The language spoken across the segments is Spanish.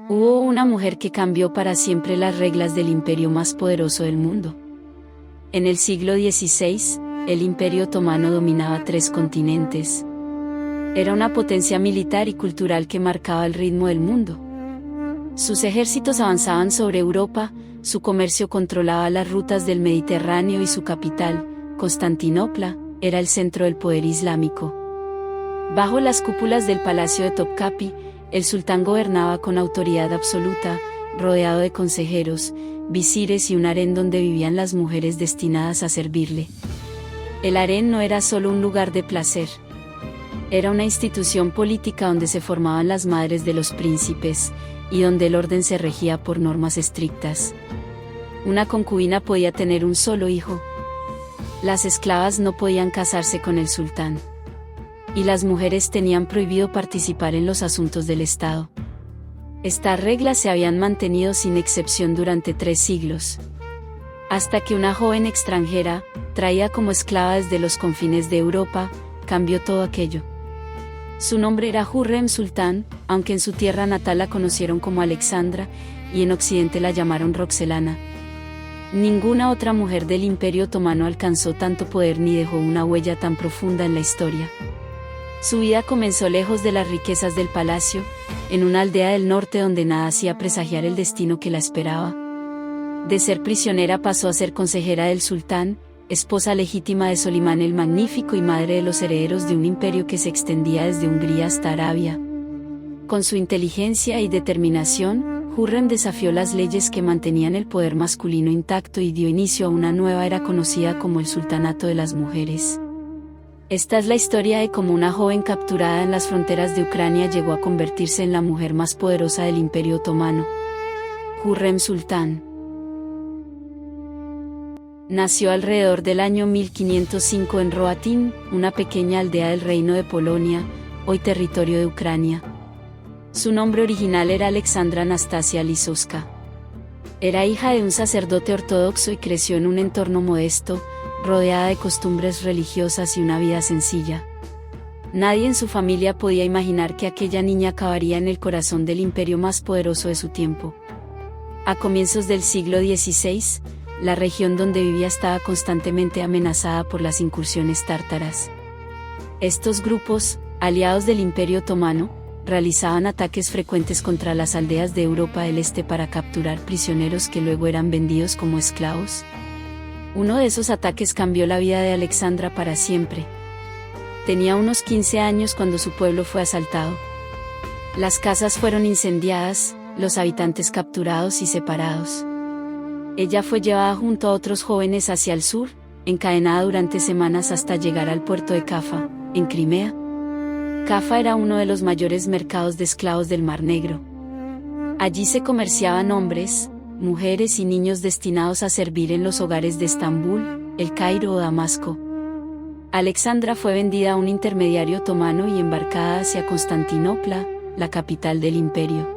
Hubo una mujer que cambió para siempre las reglas del imperio más poderoso del mundo. En el siglo XVI, el Imperio Otomano dominaba 3 continentes. Era una potencia militar y cultural que marcaba el ritmo del mundo. Sus ejércitos avanzaban sobre Europa, su comercio controlaba las rutas del Mediterráneo y su capital, Constantinopla, era el centro del poder islámico. Bajo las cúpulas del palacio de Topkapi, el sultán gobernaba con autoridad absoluta, rodeado de consejeros, visires y un harén donde vivían las mujeres destinadas a servirle. El harén no era solo un lugar de placer. Era una institución política donde se formaban las madres de los príncipes, y donde el orden se regía por normas estrictas. Una concubina podía tener un solo hijo. Las esclavas no podían casarse con el sultán. Y las mujeres tenían prohibido participar en los asuntos del Estado. Estas reglas se habían mantenido sin excepción durante 3 siglos. Hasta que una joven extranjera, traída como esclava desde los confines de Europa, cambió todo aquello. Su nombre era Hürrem Sultán, aunque en su tierra natal la conocieron como Alexandra, y en Occidente la llamaron Roxelana. Ninguna otra mujer del Imperio Otomano alcanzó tanto poder ni dejó una huella tan profunda en la historia. Su vida comenzó lejos de las riquezas del palacio, en una aldea del norte donde nada hacía presagiar el destino que la esperaba. De ser prisionera pasó a ser consejera del sultán, esposa legítima de Solimán el Magnífico y madre de los herederos de un imperio que se extendía desde Hungría hasta Arabia. Con su inteligencia y determinación, Hürrem desafió las leyes que mantenían el poder masculino intacto y dio inicio a una nueva era conocida como el Sultanato de las Mujeres. Esta es la historia de cómo una joven capturada en las fronteras de Ucrania llegó a convertirse en la mujer más poderosa del Imperio Otomano. Hürrem Sultán nació alrededor del año 1505 en Roatín, una pequeña aldea del Reino de Polonia, hoy territorio de Ucrania. Su nombre original era Alexandra Anastasia Lisowska. Era hija de un sacerdote ortodoxo y creció en un entorno modesto, rodeada de costumbres religiosas y una vida sencilla. Nadie en su familia podía imaginar que aquella niña acabaría en el corazón del imperio más poderoso de su tiempo. A comienzos del siglo XVI, la región donde vivía estaba constantemente amenazada por las incursiones tártaras. Estos grupos, aliados del Imperio Otomano, realizaban ataques frecuentes contra las aldeas de Europa del Este para capturar prisioneros que luego eran vendidos como esclavos. Uno de esos ataques cambió la vida de Alexandra para siempre. Tenía unos 15 años cuando su pueblo fue asaltado. Las casas fueron incendiadas, los habitantes capturados y separados. Ella fue llevada junto a otros jóvenes hacia el sur, encadenada durante semanas hasta llegar al puerto de Cafa, en Crimea. Cafa era uno de los mayores mercados de esclavos del Mar Negro. Allí se comerciaban hombres, mujeres y niños destinados a servir en los hogares de Estambul, El Cairo o Damasco. Alexandra fue vendida a un intermediario otomano y embarcada hacia Constantinopla, la capital del imperio.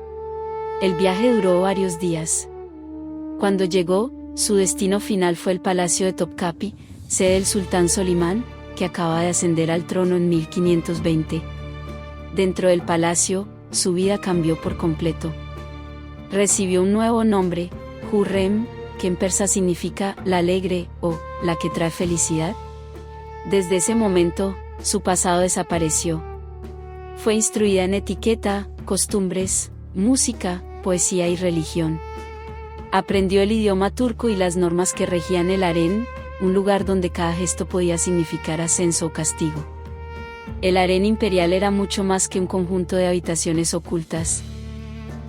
El viaje duró varios días. Cuando llegó, su destino final fue el palacio de Topkapi, sede del sultán Solimán, que acaba de ascender al trono en 1520. Dentro del palacio, su vida cambió por completo. Recibió un nuevo nombre, Hürrem, que en persa significa la alegre o la que trae felicidad. Desde ese momento, su pasado desapareció. Fue instruida en etiqueta, costumbres, música, poesía y religión. Aprendió el idioma turco y las normas que regían el harén, un lugar donde cada gesto podía significar ascenso o castigo. El harén imperial era mucho más que un conjunto de habitaciones ocultas.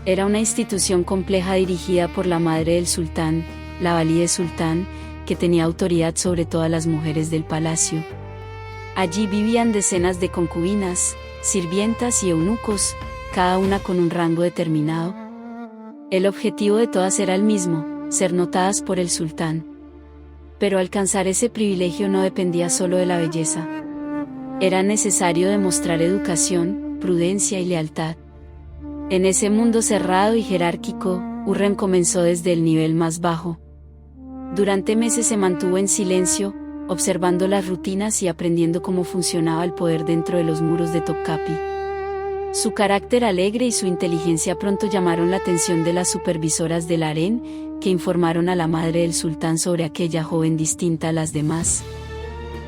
Era una institución compleja dirigida por la madre del sultán, la valide sultán, que tenía autoridad sobre todas las mujeres del palacio. Allí vivían decenas de concubinas, sirvientas y eunucos, cada una con un rango determinado. El objetivo de todas era el mismo, ser notadas por el sultán. Pero alcanzar ese privilegio no dependía solo de la belleza. Era necesario demostrar educación, prudencia y lealtad. En ese mundo cerrado y jerárquico, Hürrem comenzó desde el nivel más bajo. Durante meses se mantuvo en silencio, observando las rutinas y aprendiendo cómo funcionaba el poder dentro de los muros de Topkapi. Su carácter alegre y su inteligencia pronto llamaron la atención de las supervisoras del harén, que informaron a la madre del sultán sobre aquella joven distinta a las demás.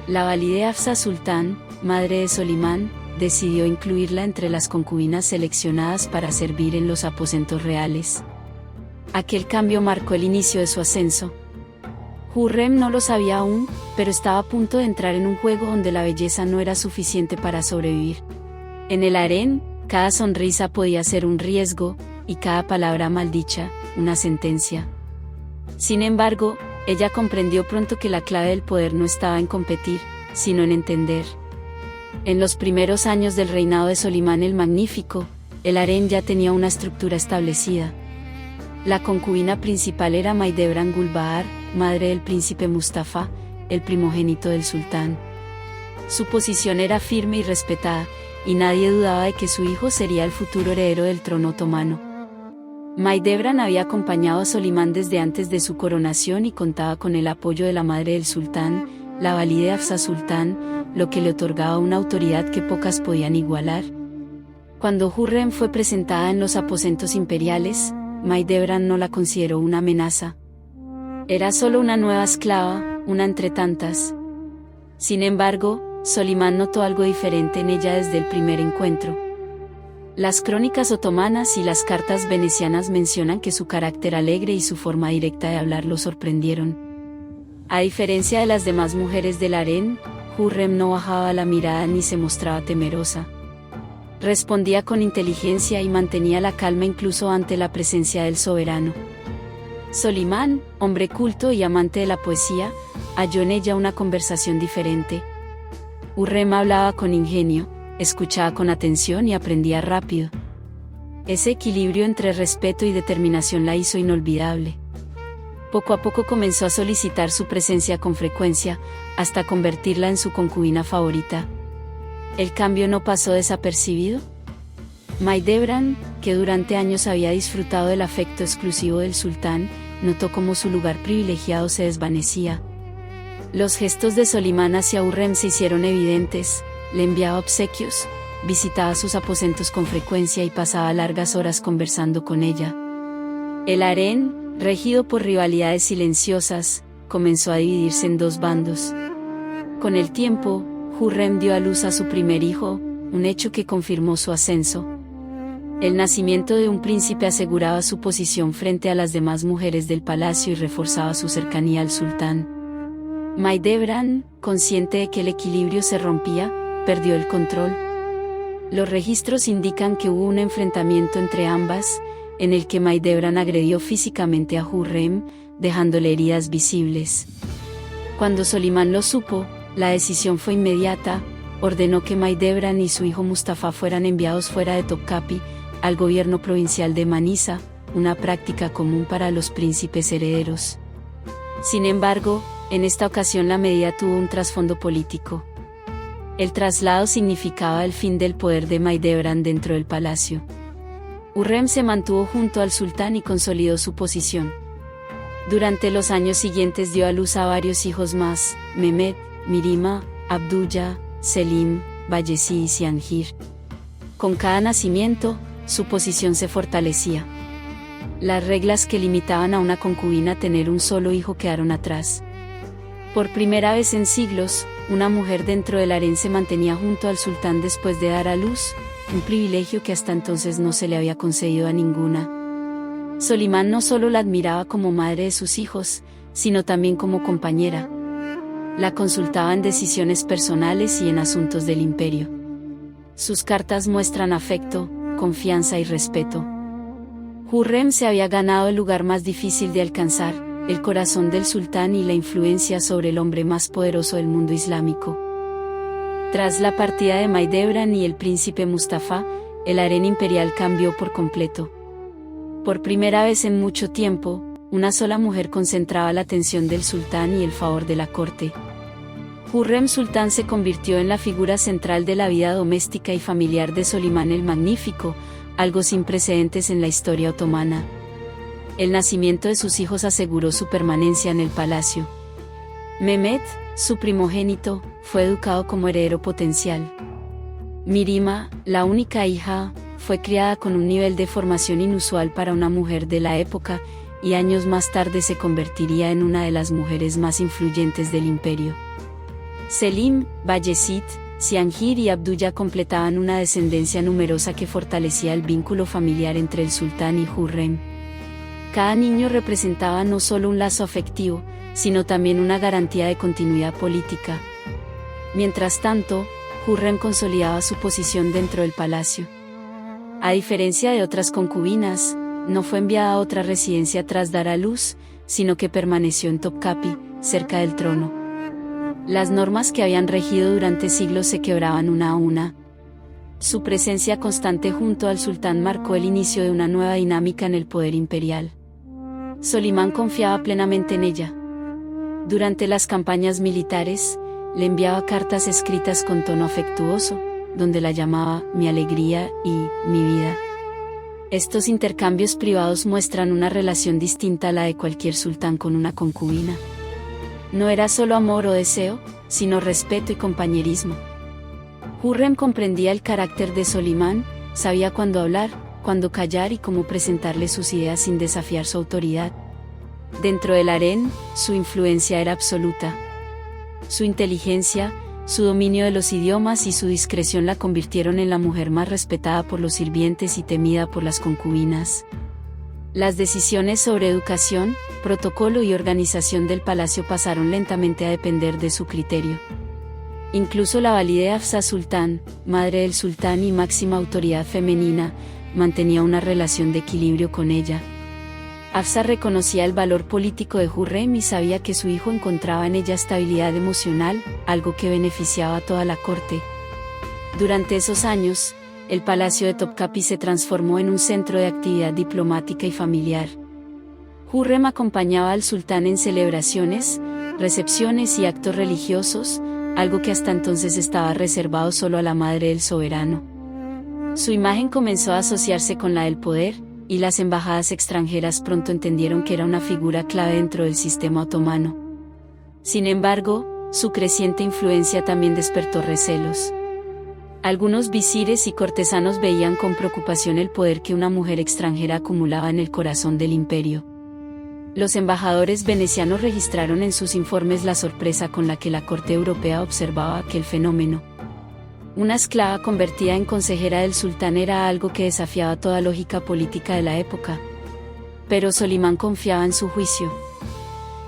La valide Hafsa Sultán, madre de Solimán, decidió incluirla entre las concubinas seleccionadas para servir en los aposentos reales. Aquel cambio marcó el inicio de su ascenso. Hürrem no lo sabía aún, pero estaba a punto de entrar en un juego donde la belleza no era suficiente para sobrevivir. En el harén, cada sonrisa podía ser un riesgo, y cada palabra maldicha, una sentencia. Sin embargo, ella comprendió pronto que la clave del poder no estaba en competir, sino en entender. En los primeros años del reinado de Solimán el Magnífico, el harén ya tenía una estructura establecida. La concubina principal era Mahidevran Gulbahar, madre del príncipe Mustafa, el primogénito del sultán. Su posición era firme y respetada, y nadie dudaba de que su hijo sería el futuro heredero del trono otomano. Mahidevran había acompañado a Solimán desde antes de su coronación y contaba con el apoyo de la madre del sultán, la valide Hafsa Sultán, lo que le otorgaba una autoridad que pocas podían igualar. Cuando Hürrem fue presentada en los aposentos imperiales, Mahidevran no la consideró una amenaza. Era solo una nueva esclava, una entre tantas. Sin embargo, Solimán notó algo diferente en ella desde el primer encuentro. Las crónicas otomanas y las cartas venecianas mencionan que su carácter alegre y su forma directa de hablar lo sorprendieron. A diferencia de las demás mujeres del harén, Hürrem no bajaba la mirada ni se mostraba temerosa. Respondía con inteligencia y mantenía la calma incluso ante la presencia del soberano. Solimán, hombre culto y amante de la poesía, halló en ella una conversación diferente. Hürrem hablaba con ingenio, escuchaba con atención y aprendía rápido. Ese equilibrio entre respeto y determinación la hizo inolvidable. Poco a poco comenzó a solicitar su presencia con frecuencia, hasta convertirla en su concubina favorita. ¿El cambio no pasó desapercibido? Mahidevran, que durante años había disfrutado del afecto exclusivo del sultán, notó cómo su lugar privilegiado se desvanecía. Los gestos de Solimán hacia Hürrem se hicieron evidentes, le enviaba obsequios, visitaba sus aposentos con frecuencia y pasaba largas horas conversando con ella. El harén, regido por rivalidades silenciosas, comenzó a dividirse en dos bandos. Con el tiempo, Hürrem dio a luz a su primer hijo, un hecho que confirmó su ascenso. El nacimiento de un príncipe aseguraba su posición frente a las demás mujeres del palacio y reforzaba su cercanía al sultán. Mahidevran, consciente de que el equilibrio se rompía, perdió el control. Los registros indican que hubo un enfrentamiento entre ambas, en el que Mahidevran agredió físicamente a Hürrem, dejándole heridas visibles. Cuando Solimán lo supo, la decisión fue inmediata, ordenó que Mahidevran y su hijo Mustafa fueran enviados fuera de Topkapi, al gobierno provincial de Manisa, una práctica común para los príncipes herederos. Sin embargo, en esta ocasión la medida tuvo un trasfondo político. El traslado significaba el fin del poder de Mahidevran dentro del palacio. Hürrem se mantuvo junto al sultán y consolidó su posición. Durante los años siguientes dio a luz a varios hijos más: Mehmet, Mirima, Abdullah, Selim, Bayezid y Cihangir. Con cada nacimiento, su posición se fortalecía. Las reglas que limitaban a una concubina a tener un solo hijo quedaron atrás. Por primera vez en siglos, una mujer dentro del harén se mantenía junto al sultán después de dar a luz, un privilegio que hasta entonces no se le había concedido a ninguna. Solimán no solo la admiraba como madre de sus hijos, sino también como compañera. La consultaba en decisiones personales y en asuntos del imperio. Sus cartas muestran afecto, confianza y respeto. Hürrem se había ganado el lugar más difícil de alcanzar, el corazón del sultán y la influencia sobre el hombre más poderoso del mundo islámico. Tras la partida de Mahidevran y el príncipe Mustafa, el harén imperial cambió por completo. Por primera vez en mucho tiempo, una sola mujer concentraba la atención del sultán y el favor de la corte. Hürrem Sultán se convirtió en la figura central de la vida doméstica y familiar de Solimán el Magnífico, algo sin precedentes en la historia otomana. El nacimiento de sus hijos aseguró su permanencia en el palacio. Mehmet, su primogénito, fue educado como heredero potencial. Mirima, la única hija, fue criada con un nivel de formación inusual para una mujer de la época, y años más tarde se convertiría en una de las mujeres más influyentes del imperio. Selim, Bayezid, Cianjir y Abdullah completaban una descendencia numerosa que fortalecía el vínculo familiar entre el sultán y Hürrem. Cada niño representaba no solo un lazo afectivo, sino también una garantía de continuidad política. Mientras tanto, Hürrem consolidaba su posición dentro del palacio. A diferencia de otras concubinas, no fue enviada a otra residencia tras dar a luz, sino que permaneció en Topkapi, cerca del trono. Las normas que habían regido durante siglos se quebraban una a una. Su presencia constante junto al sultán marcó el inicio de una nueva dinámica en el poder imperial. Solimán confiaba plenamente en ella. Durante las campañas militares, le enviaba cartas escritas con tono afectuoso, donde la llamaba mi alegría y mi vida. Estos intercambios privados muestran una relación distinta a la de cualquier sultán con una concubina. No era solo amor o deseo, sino respeto y compañerismo. Hürrem comprendía el carácter de Solimán, sabía cuándo hablar, cuándo callar y cómo presentarle sus ideas sin desafiar su autoridad. Dentro del harén, su influencia era absoluta. Su inteligencia, su dominio de los idiomas y su discreción la convirtieron en la mujer más respetada por los sirvientes y temida por las concubinas. Las decisiones sobre educación, protocolo y organización del palacio pasaron lentamente a depender de su criterio. Incluso la valide de Hafsa Sultán, madre del sultán y máxima autoridad femenina, mantenía una relación de equilibrio con ella. Hafsa reconocía el valor político de Hürrem y sabía que su hijo encontraba en ella estabilidad emocional, algo que beneficiaba a toda la corte. Durante esos años, el palacio de Topkapi se transformó en un centro de actividad diplomática y familiar. Hürrem acompañaba al sultán en celebraciones, recepciones y actos religiosos, algo que hasta entonces estaba reservado solo a la madre del soberano. Su imagen comenzó a asociarse con la del poder, y las embajadas extranjeras pronto entendieron que era una figura clave dentro del sistema otomano. Sin embargo, su creciente influencia también despertó recelos. Algunos visires y cortesanos veían con preocupación el poder que una mujer extranjera acumulaba en el corazón del imperio. Los embajadores venecianos registraron en sus informes la sorpresa con la que la corte europea observaba aquel fenómeno. Una esclava convertida en consejera del sultán era algo que desafiaba toda lógica política de la época. Pero Solimán confiaba en su juicio.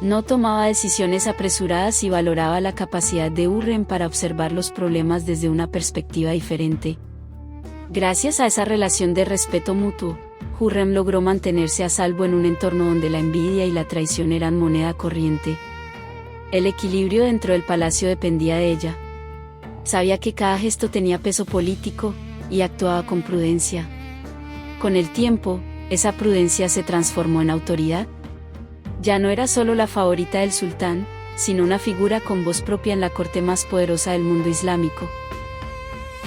No tomaba decisiones apresuradas y valoraba la capacidad de Hürrem para observar los problemas desde una perspectiva diferente. Gracias a esa relación de respeto mutuo, Hürrem logró mantenerse a salvo en un entorno donde la envidia y la traición eran moneda corriente. El equilibrio dentro del palacio dependía de ella. Sabía que cada gesto tenía peso político, y actuaba con prudencia. Con el tiempo, esa prudencia se transformó en autoridad. Ya no era solo la favorita del sultán, sino una figura con voz propia en la corte más poderosa del mundo islámico.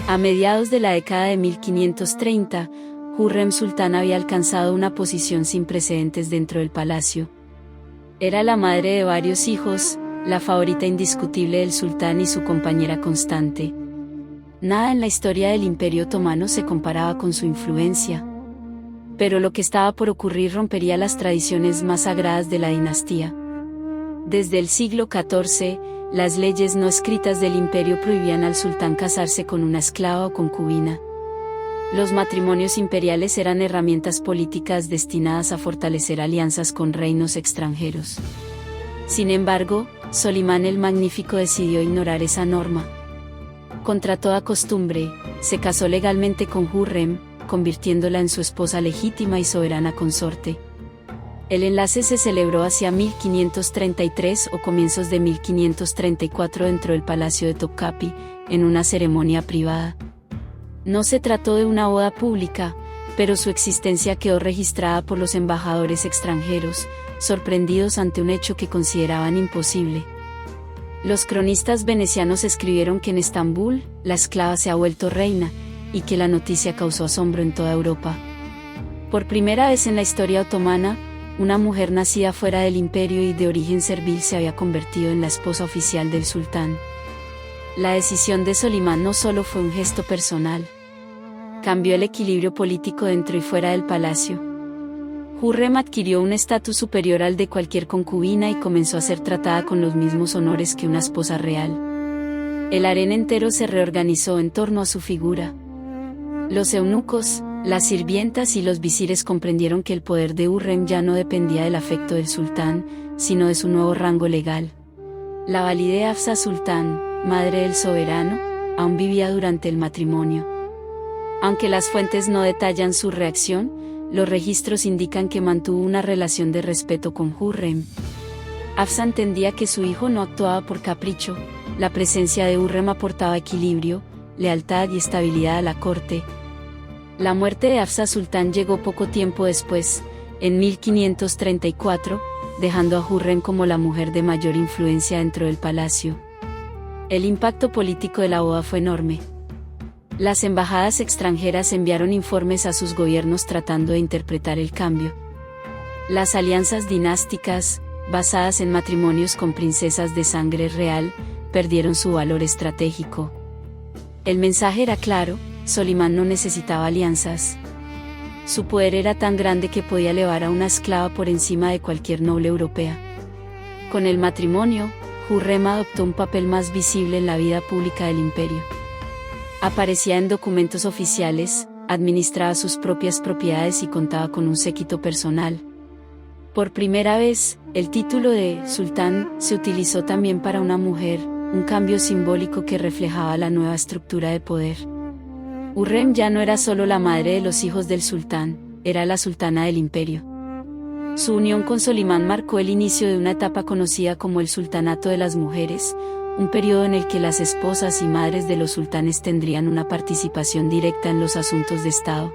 A mediados de la década de 1530, Hürrem Sultán había alcanzado una posición sin precedentes dentro del palacio. Era la madre de varios hijos, la favorita indiscutible del sultán y su compañera constante. Nada en la historia del Imperio Otomano se comparaba con su influencia. Pero lo que estaba por ocurrir rompería las tradiciones más sagradas de la dinastía. Desde el siglo XIV, las leyes no escritas del imperio prohibían al sultán casarse con una esclava o concubina. Los matrimonios imperiales eran herramientas políticas destinadas a fortalecer alianzas con reinos extranjeros. Sin embargo, Solimán el Magnífico decidió ignorar esa norma. Contra toda costumbre, se casó legalmente con Hürrem, convirtiéndola en su esposa legítima y soberana consorte. El enlace se celebró hacia 1533 o comienzos de 1534 dentro del palacio de Topkapi, en una ceremonia privada. No se trató de una boda pública, pero su existencia quedó registrada por los embajadores extranjeros, sorprendidos ante un hecho que consideraban imposible. Los cronistas venecianos escribieron que en Estambul, la esclava se ha vuelto reina, y que la noticia causó asombro en toda Europa. Por primera vez en la historia otomana, una mujer nacida fuera del imperio y de origen servil se había convertido en la esposa oficial del sultán. La decisión de Solimán no solo fue un gesto personal. Cambió el equilibrio político dentro y fuera del palacio. Hürrem adquirió un estatus superior al de cualquier concubina y comenzó a ser tratada con los mismos honores que una esposa real. El harén entero se reorganizó en torno a su figura. Los eunucos, las sirvientas y los visires comprendieron que el poder de Hürrem ya no dependía del afecto del sultán, sino de su nuevo rango legal. La valide Hafsa Sultán, madre del soberano, aún vivía durante el matrimonio. Aunque las fuentes no detallan su reacción, los registros indican que mantuvo una relación de respeto con Hürrem. Hafsa entendía que su hijo no actuaba por capricho, la presencia de Hürrem aportaba equilibrio, lealtad y estabilidad a la corte. La muerte de Hafsa Sultán llegó poco tiempo después, en 1534, dejando a Hürrem como la mujer de mayor influencia dentro del palacio. El impacto político de la boda fue enorme. Las embajadas extranjeras enviaron informes a sus gobiernos tratando de interpretar el cambio. Las alianzas dinásticas, basadas en matrimonios con princesas de sangre real, perdieron su valor estratégico. El mensaje era claro: Solimán no necesitaba alianzas. Su poder era tan grande que podía elevar a una esclava por encima de cualquier noble europea. Con el matrimonio, Hürrem adoptó un papel más visible en la vida pública del imperio. Aparecía en documentos oficiales, administraba sus propias propiedades y contaba con un séquito personal. Por primera vez, el título de sultán se utilizó también para una mujer, un cambio simbólico que reflejaba la nueva estructura de poder. Hürrem ya no era solo la madre de los hijos del sultán, era la sultana del imperio. Su unión con Solimán marcó el inicio de una etapa conocida como el Sultanato de las Mujeres, un periodo en el que las esposas y madres de los sultanes tendrían una participación directa en los asuntos de Estado.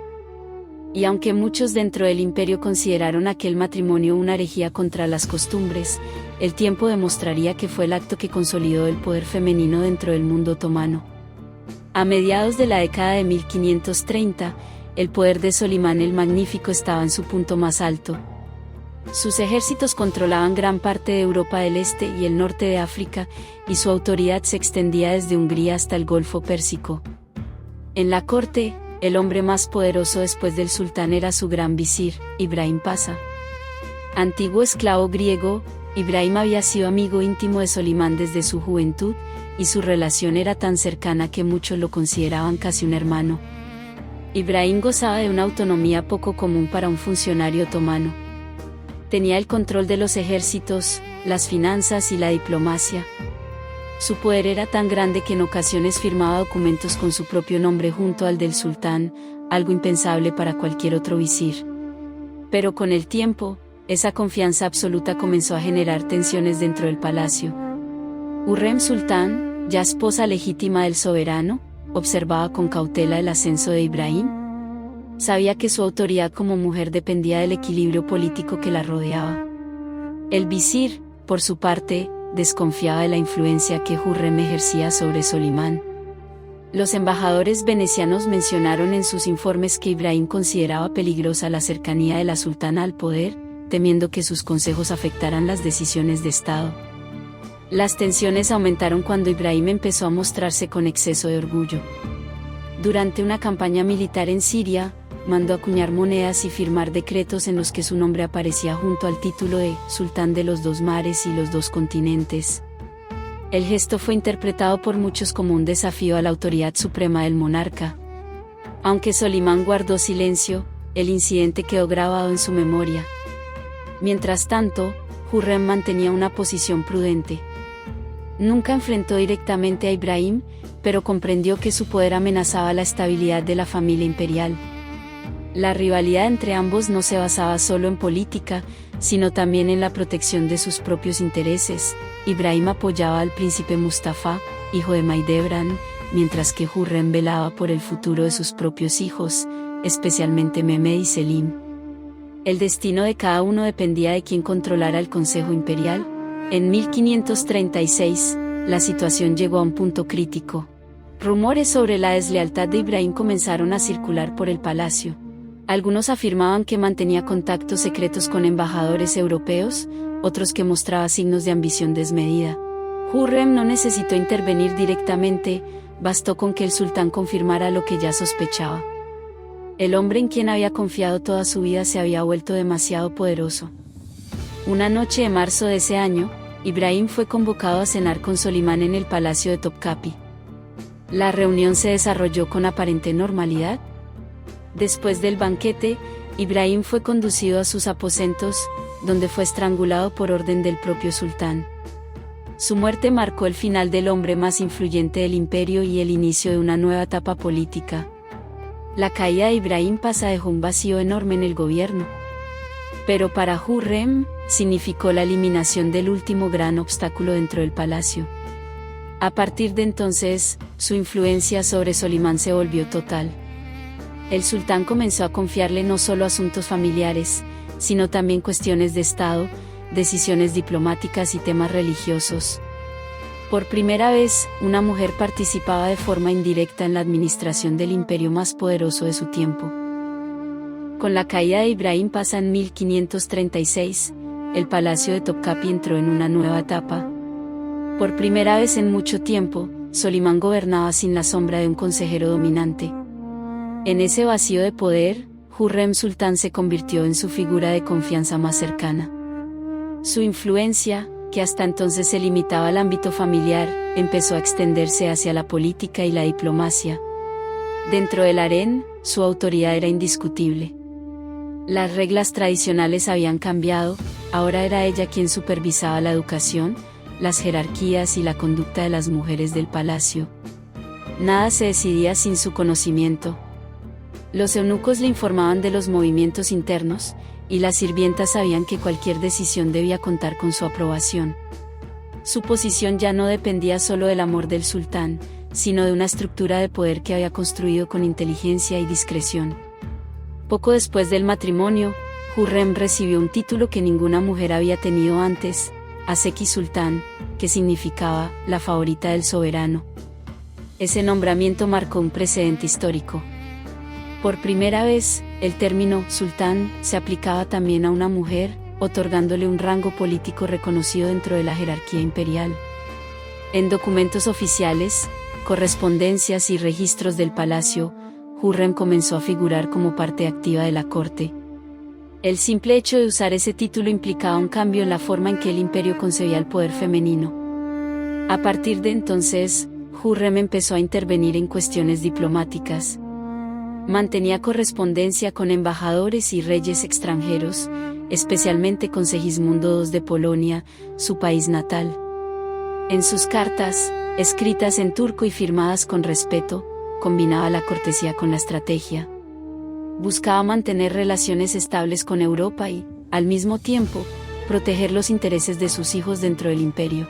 Y aunque muchos dentro del imperio consideraron aquel matrimonio una herejía contra las costumbres, el tiempo demostraría que fue el acto que consolidó el poder femenino dentro del mundo otomano. A mediados de la década de 1530, el poder de Solimán el Magnífico estaba en su punto más alto. Sus ejércitos controlaban gran parte de Europa del Este y el norte de África, y su autoridad se extendía desde Hungría hasta el Golfo Pérsico. En la corte, el hombre más poderoso después del sultán era su gran visir, Ibrahim Pasha. Antiguo esclavo griego, Ibrahim había sido amigo íntimo de Solimán desde su juventud, y su relación era tan cercana que muchos lo consideraban casi un hermano. Ibrahim gozaba de una autonomía poco común para un funcionario otomano. Tenía el control de los ejércitos, las finanzas y la diplomacia. Su poder era tan grande que en ocasiones firmaba documentos con su propio nombre junto al del sultán, algo impensable para cualquier otro visir. Pero con el tiempo, esa confianza absoluta comenzó a generar tensiones dentro del palacio. Hürrem Sultán, ya esposa legítima del soberano, observaba con cautela el ascenso de Ibrahim. Sabía que su autoridad como mujer dependía del equilibrio político que la rodeaba. El visir, por su parte, desconfiaba de la influencia que Hürrem ejercía sobre Solimán. Los embajadores venecianos mencionaron en sus informes que Ibrahim consideraba peligrosa la cercanía de la sultana al poder, temiendo que sus consejos afectaran las decisiones de Estado. Las tensiones aumentaron cuando Ibrahim empezó a mostrarse con exceso de orgullo. Durante una campaña militar en Siria, mandó acuñar monedas y firmar decretos en los que su nombre aparecía junto al título de Sultán de los dos mares y los dos continentes. El gesto fue interpretado por muchos como un desafío a la autoridad suprema del monarca. Aunque Solimán guardó silencio, el incidente quedó grabado en su memoria. Mientras tanto, Hürrem mantenía una posición prudente. Nunca enfrentó directamente a Ibrahim, pero comprendió que su poder amenazaba la estabilidad de la familia imperial. La rivalidad entre ambos no se basaba solo en política, sino también en la protección de sus propios intereses. Ibrahim apoyaba al príncipe Mustafa, hijo de Mahidevran, mientras que Hürrem velaba por el futuro de sus propios hijos, especialmente Mehmed y Selim. El destino de cada uno dependía de quién controlara el Consejo Imperial. En 1536, la situación llegó a un punto crítico. Rumores sobre la deslealtad de Ibrahim comenzaron a circular por el palacio. Algunos afirmaban que mantenía contactos secretos con embajadores europeos, otros que mostraba signos de ambición desmedida. Hürrem no necesitó intervenir directamente, bastó con que el sultán confirmara lo que ya sospechaba. El hombre en quien había confiado toda su vida se había vuelto demasiado poderoso. Una noche de marzo de ese año, Ibrahim fue convocado a cenar con Solimán en el palacio de Topkapi. La reunión se desarrolló con aparente normalidad. Después del banquete, Ibrahim fue conducido a sus aposentos, donde fue estrangulado por orden del propio sultán. Su muerte marcó el final del hombre más influyente del imperio y el inicio de una nueva etapa política. La caída de Ibrahim Pasha dejó un vacío enorme en el gobierno. Pero para Hürrem, significó la eliminación del último gran obstáculo dentro del palacio. A partir de entonces, su influencia sobre Solimán se volvió total. El sultán comenzó a confiarle no solo asuntos familiares, sino también cuestiones de Estado, decisiones diplomáticas y temas religiosos. Por primera vez, una mujer participaba de forma indirecta en la administración del imperio más poderoso de su tiempo. Con la caída de Ibrahim Pasha en 1536, el palacio de Topkapi entró en una nueva etapa. Por primera vez en mucho tiempo, Solimán gobernaba sin la sombra de un consejero dominante. En ese vacío de poder, Hürrem Sultán se convirtió en su figura de confianza más cercana. Su influencia, que hasta entonces se limitaba al ámbito familiar, empezó a extenderse hacia la política y la diplomacia. Dentro del harén, su autoridad era indiscutible. Las reglas tradicionales habían cambiado, ahora era ella quien supervisaba la educación, las jerarquías y la conducta de las mujeres del palacio. Nada se decidía sin su conocimiento. Los eunucos le informaban de los movimientos internos, y las sirvientas sabían que cualquier decisión debía contar con su aprobación. Su posición ya no dependía solo del amor del sultán, sino de una estructura de poder que había construido con inteligencia y discreción. Poco después del matrimonio, Hürrem recibió un título que ninguna mujer había tenido antes, Aseki Sultán, que significaba la favorita del soberano. Ese nombramiento marcó un precedente histórico. Por primera vez, el término sultán se aplicaba también a una mujer, otorgándole un rango político reconocido dentro de la jerarquía imperial. En documentos oficiales, correspondencias y registros del palacio, Hürrem comenzó a figurar como parte activa de la corte. El simple hecho de usar ese título implicaba un cambio en la forma en que el imperio concebía el poder femenino. A partir de entonces, Hürrem empezó a intervenir en cuestiones diplomáticas. Mantenía correspondencia con embajadores y reyes extranjeros, especialmente con Segismundo II de Polonia, su país natal. En sus cartas, escritas en turco y firmadas con respeto, combinaba la cortesía con la estrategia. Buscaba mantener relaciones estables con Europa y, al mismo tiempo, proteger los intereses de sus hijos dentro del imperio.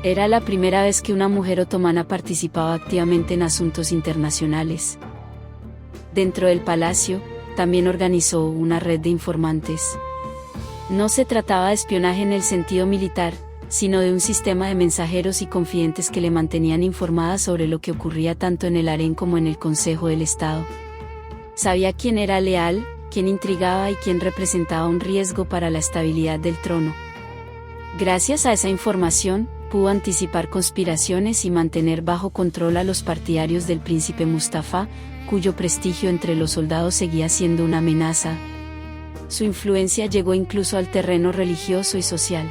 Era la primera vez que una mujer otomana participaba activamente en asuntos internacionales. Dentro del palacio, también organizó una red de informantes. No se trataba de espionaje en el sentido militar, sino de un sistema de mensajeros y confidentes que le mantenían informada sobre lo que ocurría tanto en el harén como en el Consejo del Estado. Sabía quién era leal, quién intrigaba y quién representaba un riesgo para la estabilidad del trono. Gracias a esa información, pudo anticipar conspiraciones y mantener bajo control a los partidarios del príncipe Mustafa, cuyo prestigio entre los soldados seguía siendo una amenaza. Su influencia llegó incluso al terreno religioso y social.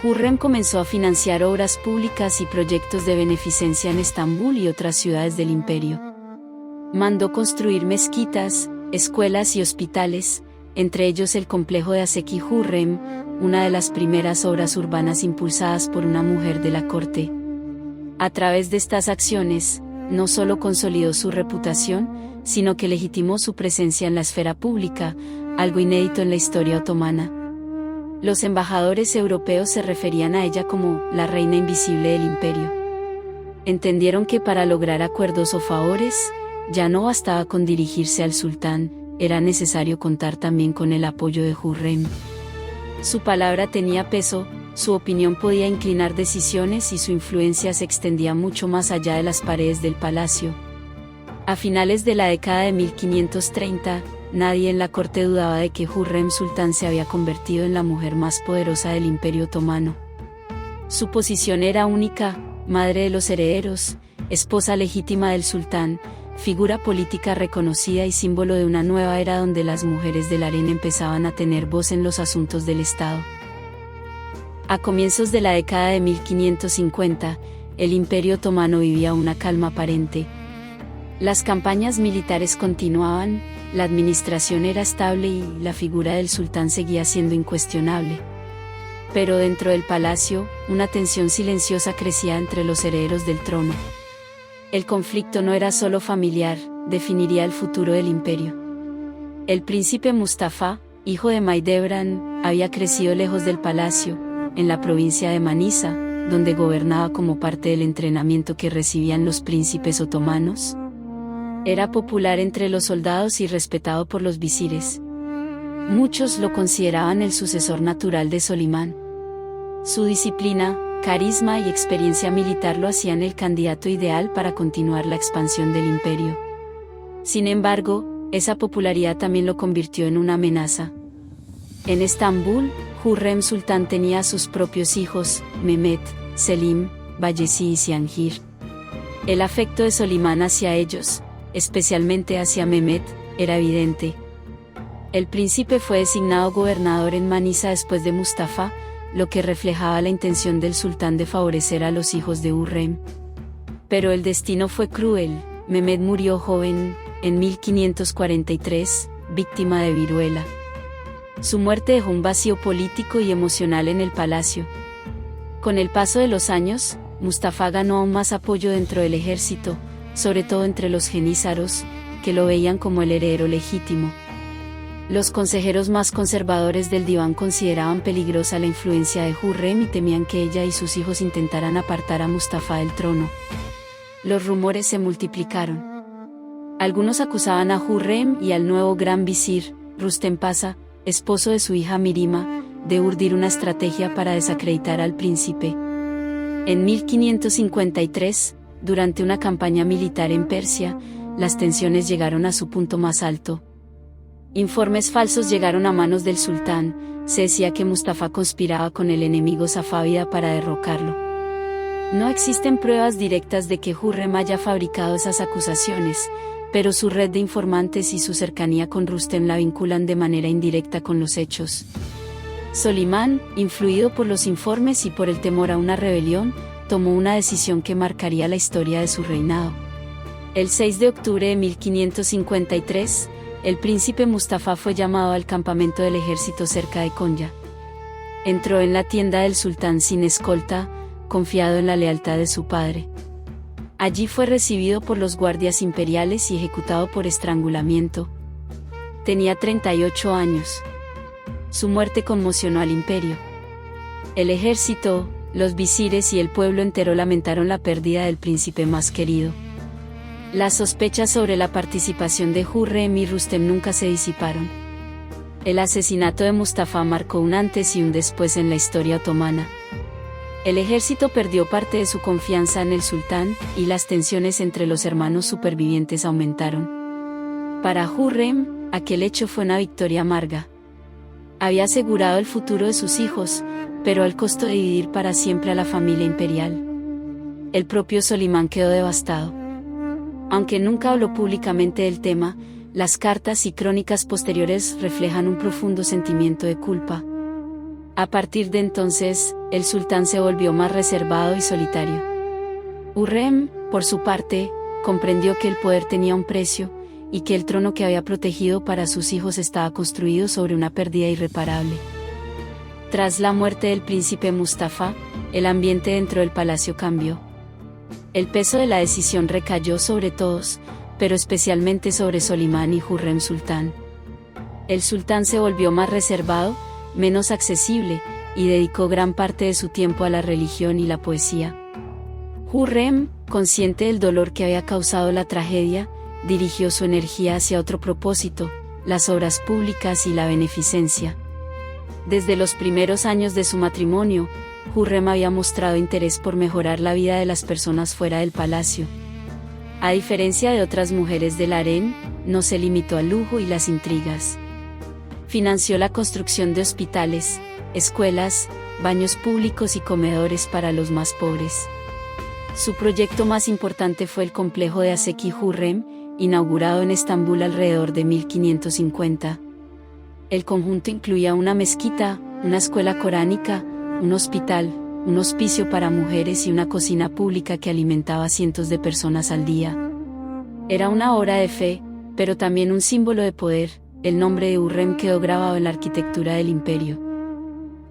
Hürrem comenzó a financiar obras públicas y proyectos de beneficencia en Estambul y otras ciudades del imperio. Mandó construir mezquitas, escuelas y hospitales, entre ellos el complejo de Aseki Hürrem, una de las primeras obras urbanas impulsadas por una mujer de la corte. A través de estas acciones, no solo consolidó su reputación, sino que legitimó su presencia en la esfera pública, algo inédito en la historia otomana. Los embajadores europeos se referían a ella como la reina invisible del imperio. Entendieron que para lograr acuerdos o favores, ya no bastaba con dirigirse al sultán, era necesario contar también con el apoyo de Hürrem. Su palabra tenía peso, su opinión podía inclinar decisiones y su influencia se extendía mucho más allá de las paredes del palacio. A finales de la década de 1530, nadie en la corte dudaba de que Hürrem Sultán se había convertido en la mujer más poderosa del Imperio Otomano. Su posición era única: madre de los herederos, esposa legítima del sultán, figura política reconocida y símbolo de una nueva era donde las mujeres del harén empezaban a tener voz en los asuntos del Estado. A comienzos de la década de 1550, el Imperio Otomano vivía una calma aparente. Las campañas militares continuaban, la administración era estable y la figura del sultán seguía siendo incuestionable. Pero dentro del palacio, una tensión silenciosa crecía entre los herederos del trono. El conflicto no era solo familiar, definiría el futuro del imperio. El príncipe Mustafa, hijo de Mahidevran, había crecido lejos del palacio, en la provincia de Manisa, donde gobernaba como parte del entrenamiento que recibían los príncipes otomanos. Era popular entre los soldados y respetado por los visires. Muchos lo consideraban el sucesor natural de Solimán. Su disciplina, carisma y experiencia militar lo hacían el candidato ideal para continuar la expansión del imperio. Sin embargo, esa popularidad también lo convirtió en una amenaza. En Estambul, Hürrem Sultán tenía a sus propios hijos, Mehmet, Selim, Bayezid y Cihangir. El afecto de Solimán hacia ellos, especialmente hacia Mehmet, era evidente. El príncipe fue designado gobernador en Manisa después de Mustafa, lo que reflejaba la intención del sultán de favorecer a los hijos de Hürrem. Pero el destino fue cruel. Mehmet murió joven, en 1543, víctima de viruela. Su muerte dejó un vacío político y emocional en el palacio. Con el paso de los años, Mustafa ganó aún más apoyo dentro del ejército, sobre todo entre los jenízaros, que lo veían como el heredero legítimo. Los consejeros más conservadores del diván consideraban peligrosa la influencia de Hürrem y temían que ella y sus hijos intentaran apartar a Mustafa del trono. Los rumores se multiplicaron. Algunos acusaban a Hürrem y al nuevo gran visir, Rüstem Pasha, esposo de su hija Mirima, de urdir una estrategia para desacreditar al príncipe. En 1553, durante una campaña militar en Persia, las tensiones llegaron a su punto más alto. Informes falsos llegaron a manos del sultán. Se decía que Mustafa conspiraba con el enemigo safávida para derrocarlo. No existen pruebas directas de que Hürrem haya fabricado esas acusaciones, pero su red de informantes y su cercanía con Rüstem la vinculan de manera indirecta con los hechos. Solimán, influido por los informes y por el temor a una rebelión, tomó una decisión que marcaría la historia de su reinado. El 6 de octubre de 1553, el príncipe Mustafa fue llamado al campamento del ejército cerca de Konya. Entró en la tienda del sultán sin escolta, confiado en la lealtad de su padre. Allí fue recibido por los guardias imperiales y ejecutado por estrangulamiento. Tenía 38 años. Su muerte conmocionó al imperio. El ejército, los visires y el pueblo entero lamentaron la pérdida del príncipe más querido. Las sospechas sobre la participación de Hürrem y Rüstem nunca se disiparon. El asesinato de Mustafa marcó un antes y un después en la historia otomana. El ejército perdió parte de su confianza en el sultán, y las tensiones entre los hermanos supervivientes aumentaron. Para Hürrem, aquel hecho fue una victoria amarga. Había asegurado el futuro de sus hijos, pero al costo de dividir para siempre a la familia imperial. El propio Solimán quedó devastado. Aunque nunca habló públicamente del tema, las cartas y crónicas posteriores reflejan un profundo sentimiento de culpa. A partir de entonces, el sultán se volvió más reservado y solitario. Hürrem, por su parte, comprendió que el poder tenía un precio, y que el trono que había protegido para sus hijos estaba construido sobre una pérdida irreparable. Tras la muerte del príncipe Mustafa, el ambiente dentro del palacio cambió. El peso de la decisión recayó sobre todos, pero especialmente sobre Solimán y Hürrem Sultán. El sultán se volvió más reservado, menos accesible, y dedicó gran parte de su tiempo a la religión y la poesía. Hürrem, consciente del dolor que había causado la tragedia, dirigió su energía hacia otro propósito, las obras públicas y la beneficencia. Desde los primeros años de su matrimonio, Hürrem había mostrado interés por mejorar la vida de las personas fuera del palacio. A diferencia de otras mujeres del harén, no se limitó al lujo y las intrigas. Financió la construcción de hospitales, escuelas, baños públicos y comedores para los más pobres. Su proyecto más importante fue el complejo de Haseki Hurrem, inaugurado en Estambul alrededor de 1550. El conjunto incluía una mezquita, una escuela coránica, un hospital, un hospicio para mujeres y una cocina pública que alimentaba a cientos de personas al día. Era una obra de fe, pero también un símbolo de poder. El nombre de Hurrem quedó grabado en la arquitectura del imperio.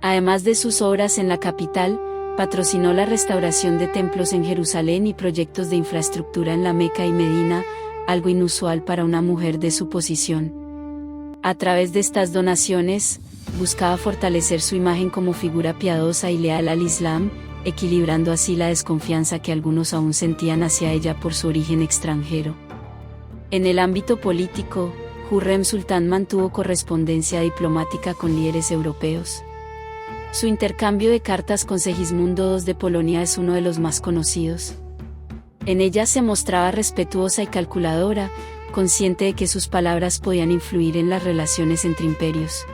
Además de sus obras en la capital, patrocinó la restauración de templos en Jerusalén y proyectos de infraestructura en la Meca y Medina, algo inusual para una mujer de su posición. A través de estas donaciones, buscaba fortalecer su imagen como figura piadosa y leal al Islam, equilibrando así la desconfianza que algunos aún sentían hacia ella por su origen extranjero. En el ámbito político, Hurrem Sultán mantuvo correspondencia diplomática con líderes europeos. Su intercambio de cartas con Segismundo II de Polonia es uno de los más conocidos. En ella se mostraba respetuosa y calculadora, consciente de que sus palabras podían influir en las relaciones entre imperios.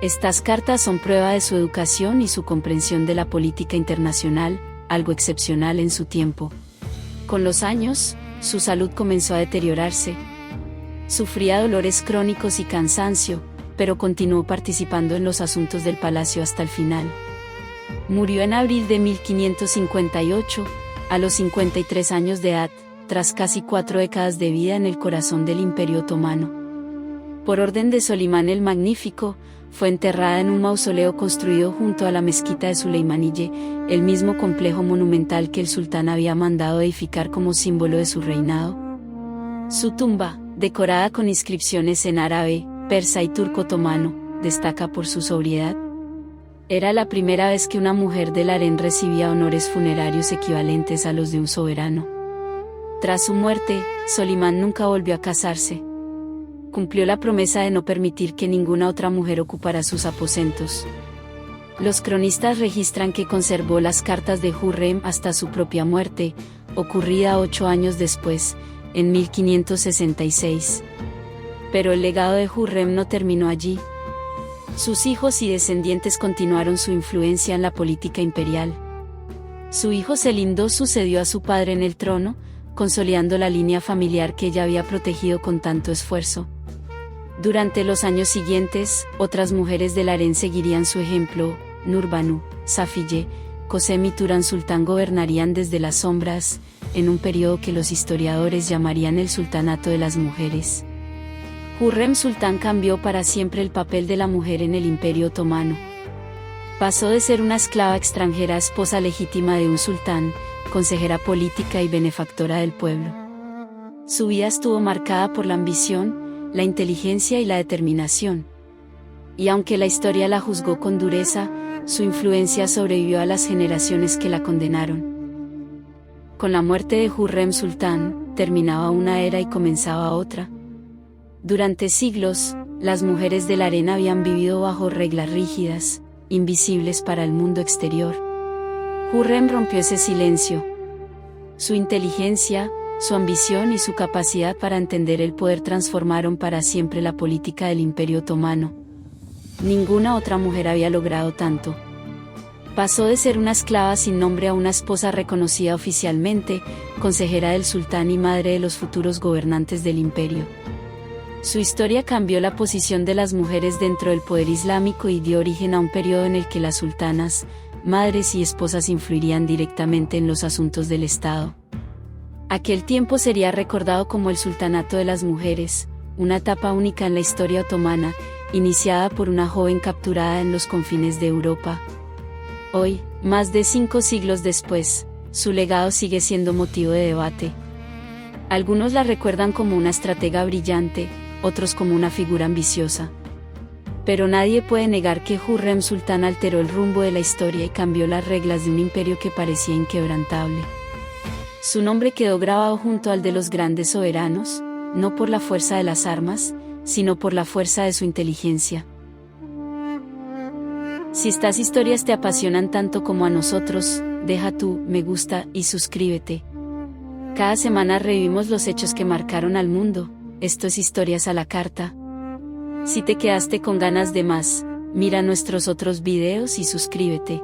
Estas cartas son prueba de su educación y su comprensión de la política internacional, algo excepcional en su tiempo. Con los años, su salud comenzó a deteriorarse. Sufría dolores crónicos y cansancio, pero continuó participando en los asuntos del palacio hasta el final. Murió en abril de 1558, a los 53 años de edad, tras casi 4 décadas de vida en el corazón del Imperio Otomano. Por orden de Solimán el Magnífico, fue enterrada en un mausoleo construido junto a la mezquita de Süleymaniyye, el mismo complejo monumental que el sultán había mandado edificar como símbolo de su reinado. Su tumba, decorada con inscripciones en árabe, persa y turco otomano, destaca por su sobriedad. Era la primera vez que una mujer del harén recibía honores funerarios equivalentes a los de un soberano. Tras su muerte, Solimán nunca volvió a casarse. Cumplió la promesa de no permitir que ninguna otra mujer ocupara sus aposentos. Los cronistas registran que conservó las cartas de Hurrem hasta su propia muerte, ocurrida 8 años después, en 1566. Pero el legado de Hurrem no terminó allí. Sus hijos y descendientes continuaron su influencia en la política imperial. Su hijo Selim II sucedió a su padre en el trono, consolidando la línea familiar que ella había protegido con tanto esfuerzo. Durante los años siguientes, otras mujeres del harén seguirían su ejemplo. Nurbanu, Safiye, Kosem y Turan Sultán gobernarían desde las sombras, en un periodo que los historiadores llamarían el Sultanato de las Mujeres. Hurrem Sultán cambió para siempre el papel de la mujer en el Imperio Otomano. Pasó de ser una esclava extranjera a esposa legítima de un sultán, consejera política y benefactora del pueblo. Su vida estuvo marcada por la ambición, la inteligencia y la determinación. Y aunque la historia la juzgó con dureza, su influencia sobrevivió a las generaciones que la condenaron. Con la muerte de Hurrem Sultán, terminaba una era y comenzaba otra. Durante siglos, las mujeres del harén habían vivido bajo reglas rígidas, invisibles para el mundo exterior. Hurrem rompió ese silencio. Su inteligencia, su ambición y su capacidad para entender el poder transformaron para siempre la política del Imperio Otomano. Ninguna otra mujer había logrado tanto. Pasó de ser una esclava sin nombre a una esposa reconocida oficialmente, consejera del sultán y madre de los futuros gobernantes del imperio. Su historia cambió la posición de las mujeres dentro del poder islámico y dio origen a un periodo en el que las sultanas, madres y esposas influirían directamente en los asuntos del Estado. Aquel tiempo sería recordado como el Sultanato de las Mujeres, una etapa única en la historia otomana, iniciada por una joven capturada en los confines de Europa. Hoy, más de 5 siglos después, su legado sigue siendo motivo de debate. Algunos la recuerdan como una estratega brillante, otros como una figura ambiciosa. Pero nadie puede negar que Hurrem Sultán alteró el rumbo de la historia y cambió las reglas de un imperio que parecía inquebrantable. Su nombre quedó grabado junto al de los grandes soberanos, no por la fuerza de las armas, sino por la fuerza de su inteligencia. Si estas historias te apasionan tanto como a nosotros, deja tu me gusta y suscríbete. Cada semana revivimos los hechos que marcaron al mundo. Esto es Historias a la Carta. Si te quedaste con ganas de más, Mira nuestros otros videos y suscríbete.